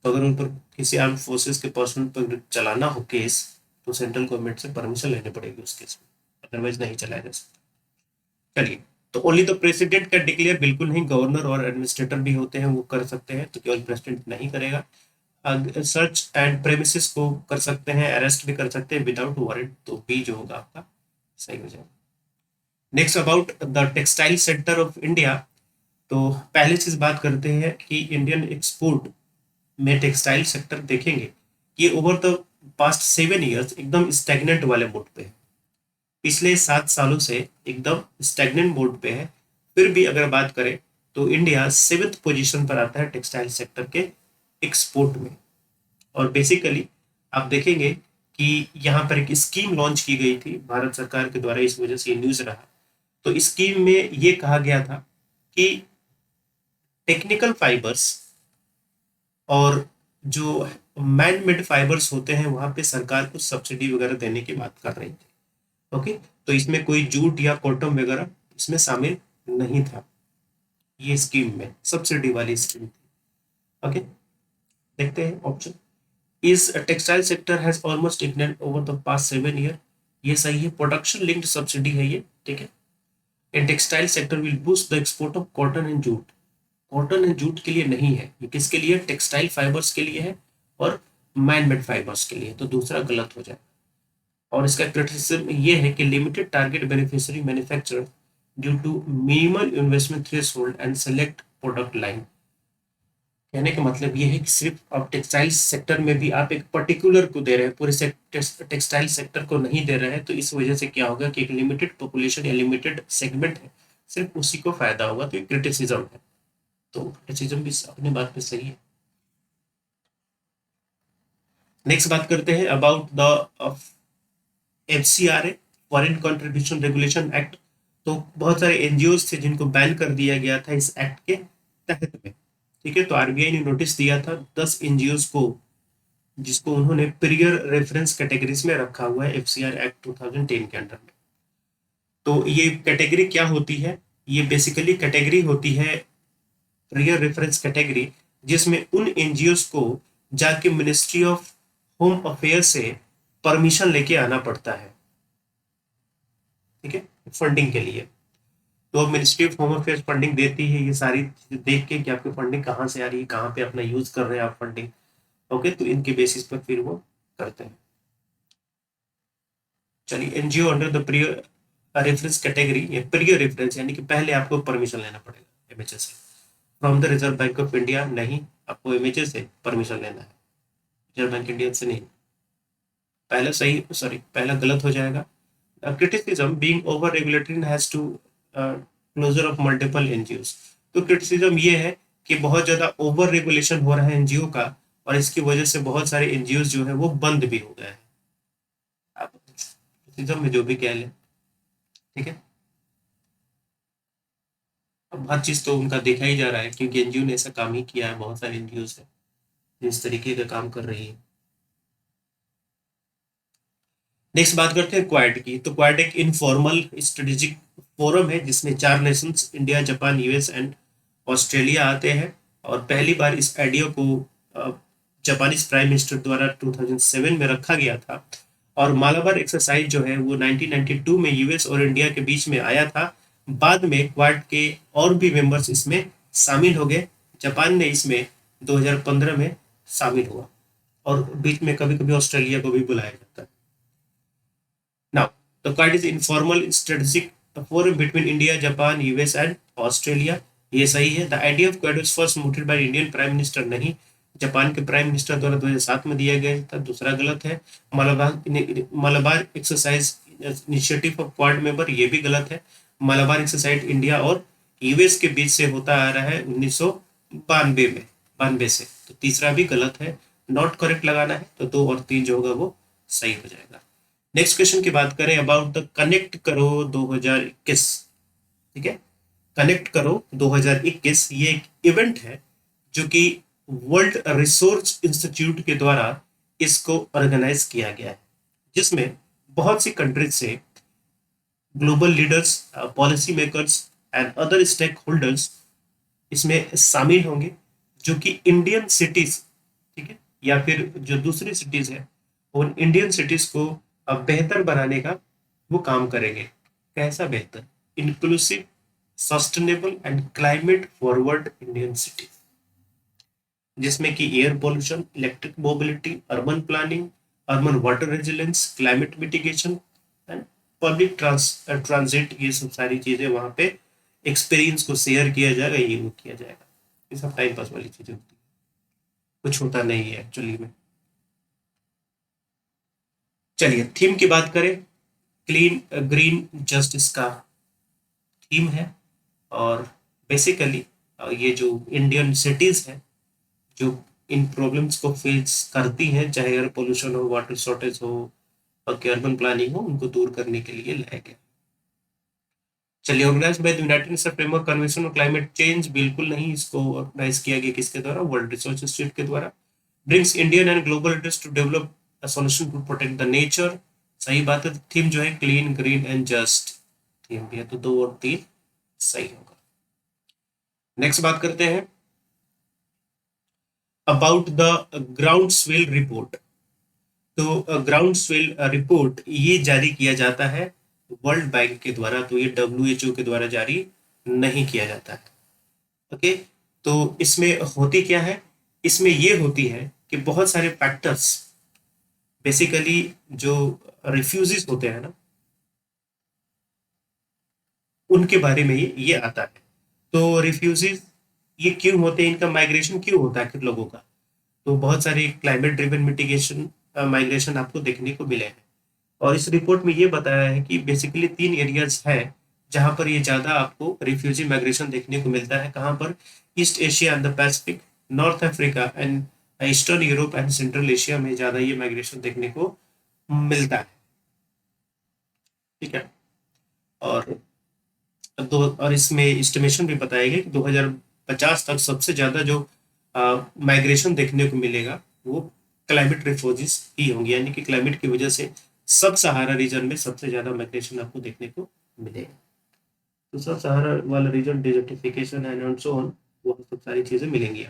Speaker 1: तो अगर उन पर किसी आर्म फोर्सेस के पर्सन पर चलाना हो केस, तो सेंट्रल गवर्नमेंट से परमिशन लेनी पड़ेगी उस केस में, अदरवाइज नहीं चलाया जा सकता। चलिए, तो ओनली द प्रेसिडेंट का डिक्लेयर, बिल्कुल नहीं, गवर्नर और एडमिनिस्ट्रेटर भी होते हैं वो कर सकते हैं, तो केवल प्रेसिडेंट नहीं करेगा। सर्च एंड प्रेमिसेस को कर सकते हैं, अरेस्ट भी कर सकते हैं विदाउट वारंट, तो बी जो होगा आपका सही हो जाएगा। Next about the textile sector of India. तो पहले चीज बात करते हैं कि इंडियन एक्सपोर्ट में टेक्सटाइल सेक्टर देखेंगे, ये ओवर द पास्ट 7 ईयर्स एकदम स्टैग्नेंट वाले मोड पे है। पिछले 7 सालों से एकदम स्टैग्नेंट मोड पे है। फिर भी अगर बात करें तो इंडिया 7th पोजीशन पर आता है टेक्सटाइल सेक्टर के एक्सपोर्ट में। और बेसिकली आप देखेंगे कि यहाँ पर एक स्कीम लॉन्च की गई थी भारत सरकार के द्वारा, इस वजह से ये न्यूज रहा। तो स्कीम में ये कहा गया था कि टेक्निकल फाइबर्स और जो मैन मेड फाइबर्स होते हैं वहां पे सरकार कुछ सब्सिडी वगैरह देने की बात कर रही थी। ओके, तो इसमें कोई जूट या कॉटन वगैरह इसमें शामिल नहीं था, ये स्कीम में सब्सिडी वाली स्कीम थी। ओके, देखते हैं option is textile sector has almost ignite over the past 7 year, ये सही है, प्रोडक्शन लिंक्ड सब्सिडी है ये, ठीक है। In textile sector will boost the export of cotton and jute, cotton and jute के लिए नहीं है ये, किसके लिए, टेक्सटाइल फाइबर्स के लिए है और मैन मेड फाइबर्स के लिए, तो दूसरा गलत हो जाए। और इसका क्रिटिसिज्म ये है कि limited target beneficiary manufacturer due to minimal investment threshold and select product line. कहने का मतलब ये है कि सिर्फ आप टेक्सटाइल सेक्टर में भी आप एक पर्टिकुलर को दे रहे हैं, पूरे टेक्सटाइल सेक्टर को नहीं दे रहे हैं, तो इस वजह से क्या होगा कि एक लिमिटेड पॉपुलेशन या लिमिटेड सेगमेंट है, सिर्फ उसी को फायदा होगा, तो ये क्रिटिसिज्म है। तो क्रिटिसिज्म भी अपनी बात में सही है। नेक्स्ट बात करते हैं about the FCRA, foreign contribution regulation act. तो बहुत सारे एनजीओ थे जिनको बैन कर दिया गया था इस एक्ट के तहत में, ठीक है। तो आरबीआई ने नोटिस दिया था 10 एनजीओ को, जिसको उन्होंने प्रियर रेफरेंस कैटेगरीज में रखा हुआ है FCR एक्ट 2010 के अंडर में। तो ये कैटेगरी क्या होती है, ये बेसिकली कैटेगरी होती है प्रियर रेफरेंस कैटेगरी, जिसमें उन एनजीओ को जाके मिनिस्ट्री ऑफ होम अफेयर से परमिशन लेके आना पड़ता है, ठीक है, फंडिंग के लिए। तो अब ministry of home affairs funding देती है, ये सारी चीजें देख के कि आपकी फंडिंग कहाँ से आ रही है, कहाँ पे अपना यूज कर रहे हैं आप फंडिंग। ओके, तो इनके बेसिस पर फिर वो करते हैं। चलिए, NGO under the prior reference category, ये प्रियर रेफरेंस यानी कि पहले आपको परमिशन लेना पड़ेगा एमएचए से। From the reserve bank of India नहीं, आपको एमएचए से परमिशन लेना है, रिजर्व बैंक इंडिया से नहीं। पहला सही, सॉरी पहला गलत हो जाएगा। Criticism being over regulatory has to closure of multiple NGO. तो क्रिटिसिज्म ये है कि बहुत ज्यादा ओवर रेगुलेशन हो रहा है एनजीओ का, और इसकी वजह से बहुत सारे एनजीओ जो है वो बंद भी हो गए हैं। आप क्रिटिसिज्म में जो भी कह लें, ठीक है। अब हर चीज तो उनका देखा ही जा रहा है, क्योंकि एनजीओ ने ऐसा काम ही किया है, बहुत सारे एनजीओ है जिस तरीके का काम कर रही है। नेक्स्ट बात करते हैं क्वाड की। तो क्वाड एक इनफॉर्मल स्ट्रेटेजिक फोरम है जिसमें 4 Nations India, Japan, US and Australia आते हैं। और पहली बार इस आइडिया को जापानीज प्राइम मिनिस्टर द्वारा 2007 में रखा गया था। और मालाबार एक्सरसाइज जो है वो 1992 में यूएस और इंडिया के बीच में आया था। बाद में क्वाड के और भी मेंबर्स इसमें शामिल हो गए। जापान ने इसमें 2015 में शामिल हुआ, और बीच में कभी कभी ऑस्ट्रेलिया को भी बुलाया जाता है। Now, the Quad is informal strategic forum between India, Japan, US and Australia. ये सही है। The idea of Quad was first mooted by Indian Prime Minister, नहीं, जापान के प्राइम मिनिस्टर द्वारा 2007 में दिया गया था, दूसरा गलत है। Malabar exercise initiative of quad member, ये भी गलत है। मलाबार एक्सरसाइज इंडिया और यूएस के बीच से होता आ रहा है 1992 में, 92 से, तो तीसरा भी गलत है। नॉट करेक्ट लगाना है, तो 2 और 3 जो होगा वो सही हो जाएगा। नेक्स्ट क्वेश्चन की बात करें अबाउट द कनेक्ट करो 2021, ठीक है। कनेक्ट करो 2021 ये एक इवेंट है जो कि वर्ल्ड रिसोर्स इंस्टीट्यूट के द्वारा इसको ऑर्गेनाइज किया गया है, जिसमें बहुत सी कंट्रीज से global leaders, policy makers and other stakeholders इसमें शामिल होंगे, जो कि इंडियन सिटीज ठीक है, या फिर जो दूसरी सिटीज है उन इंडियन सिटीज को अब बेहतर बनाने का वो काम करेंगे। कैसा बेहतर? Inclusive, sustainable and climate forward Indian city, जिसमें कि air pollution, electric mobility, urban planning, urban water resilience, climate mitigation and public transit, ये सब सारी चीजें वहां पे एक्सपीरियंस को शेयर किया जाएगा, ये वो किया जाएगा। ये सब टाइम पास वाली चीजें होती है, कुछ होता नहीं है एक्चुअली में। चलिए थीम की बात करें, क्लीन ग्रीन जस्ट इसका थीम है। और बेसिकली ये जो इंडियन सिटीज है जो इन प्रॉब्लम्स को फेस करती हैं, चाहे एयर पोल्यूशन हो, वाटर शॉर्टेज हो और अर्बन प्लानिंग हो, उनको दूर करने के लिए लाया गया। चलिए, organise by the United Nation framework convention on climate change, बिल्कुल नहीं, इसको ऑर्गेनाइज किया गया किसके द्वारा? वर्ल्ड रिसोर्स इंस्टीट्यूट के द्वारा। Brings Indian and global leaders to develop a solution to protect the nature, सही बात है। थीम जो है clean green and just theme भी है, तो 2 और 3 सही होगा। नेक्स्ट बात करते हैं about the ground swell report. तो ग्राउंड स्वेल रिपोर्ट ये जारी किया जाता है वर्ल्ड बैंक के द्वारा, तो ये WHO के द्वारा जारी नहीं किया जाता है। ओके, तो इसमें होती क्या है? इसमें ये होती है कि बहुत सारे फैक्टर्स, बेसिकली जो रिफ्यूजीज होते हैं ना, उनके बारे में ये आता है। तो रिफ्यूजीज ये क्यों होते हैं, इनका माइग्रेशन क्यों होता है आखिर लोगों का? तो बहुत सारे क्लाइमेट ड्रिवन मिटिगेशन माइग्रेशन आपको देखने को मिले हैं। और इस रिपोर्ट में ये बताया है कि बेसिकली 3 एरियाज है जहां पर ये ज्यादा आपको रिफ्यूजी माइग्रेशन देखने को मिलता है। कहां पर? East Asia and the Pacific, north Africa and eastern Europe and central Asia में ज्यादा ये माइग्रेशन देखने को मिलता है। ठीक है, और और इसमें एस्टिमेशन भी बताया गया कि 2050 तक सबसे ज्यादा जो माइग्रेशन देखने को मिलेगा वो क्लाइमेट रिफ्यूजीज ही होंगे, यानी कि क्लाइमेट की वजह से सब सहारा रीजन में सबसे ज्यादा माइग्रेशन आपको देखने को मिलेगा। तो सब सहारा वाला region, desertification and so on, वो सब सारी चीजें मिलेंगी।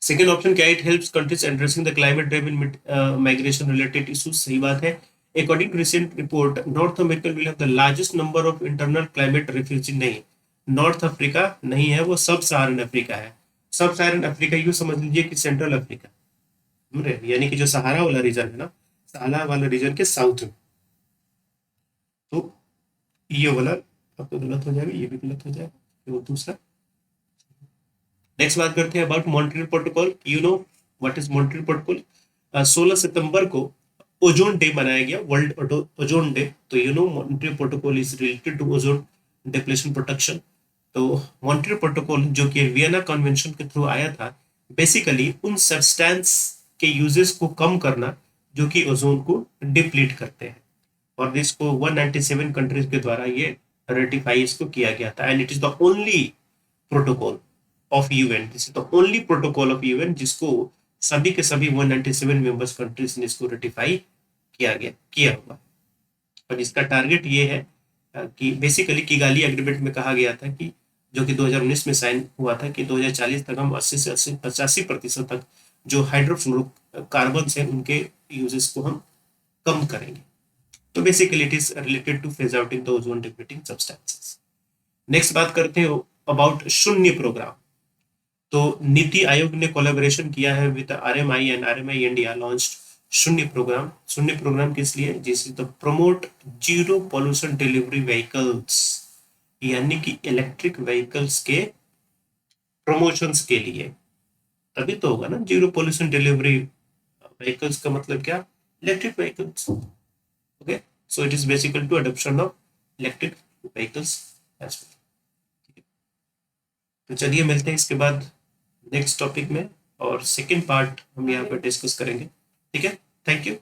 Speaker 1: सेकेंड ऑप्शन क्या है? It helps countries addressing the climate driven migration related issues, सही बात है। According to recent report, North America will have the largest number of internal climate refugee, नहीं, नॉर्थ अफ्रीका नहीं है, वो सब सहारन अफ्रीका है। सब सहारन अफ्रीका यूँ समझ लीजिए कि सेंट्रल अफ्रीका, यानी कि जो सहारा वाला रीजन है ना, सहारा वाला रीजन के साउथ में। तो ये वाला आपको गलत हो जाएगा, ये भी गलत हो जाएगा, वो दूसरा। नेक्स्ट बात करते हैं about Montreal protocol. You know what is Montreal protocol? 16 सितंबर को ओजोन डे मनाया गया, वर्ल्ड ओजोन डे। तो you know Montreal protocol is related to ozone depletion protection. तो मॉन्ट्रियल प्रोटोकॉल जो कि वियना कन्वेंशन के थ्रू आया था, बेसिकली उन सब्सटेंस के यूजेस को कम करना जो कि ओजोन को डिप्लीट करते हैं, और इसको 197 कंट्रीज के द्वारा ये रेटिफाई इसको किया गया था। And it is the only protocol of UN, this is the only protocol of UN जिसको सभी के सभी 197 मेंबर्स कंट्रीज ने इसको रेटिफाई किया हुआ। और इसका टारगेट ये है कि बेसिकली किगाली एग्रीमेंट में कहा गया था कि जो कि 2019 में साइन हुआ था कि 2040 तक हम 80 से 85% तक जो हाइड्रोफ्लोरोकार्बन है उनके यूजेस को हम कम करेंगे। तो basically it is related two phase out in the ozone depleting substances. Next बात करते हैं अबाउट शून्य प्रोग्राम। तो नीति आयोग ने कोलैबोरेशन किया है with RMI and RMI India launched शून्य प्रोग्राम। शून्य प्रोग्राम किस लिए? जिस the promote zero pollution delivery vehicles, यानी कि इलेक्ट्रिक व्हीकल्स के प्रमोशंस के लिए। तभी तो होगा ना जीरो पॉल्यूशन डिलीवरी व्हीकल्स का मतलब क्या? Electric vehicles. Okay, so it is basical to adoption of electric vehicles as well. तो चलिए मिलते हैं इसके बाद नेक्स्ट टॉपिक में, और सेकेंड पार्ट हम यहाँ पर डिस्कस करेंगे। ठीक है, थैंक यू।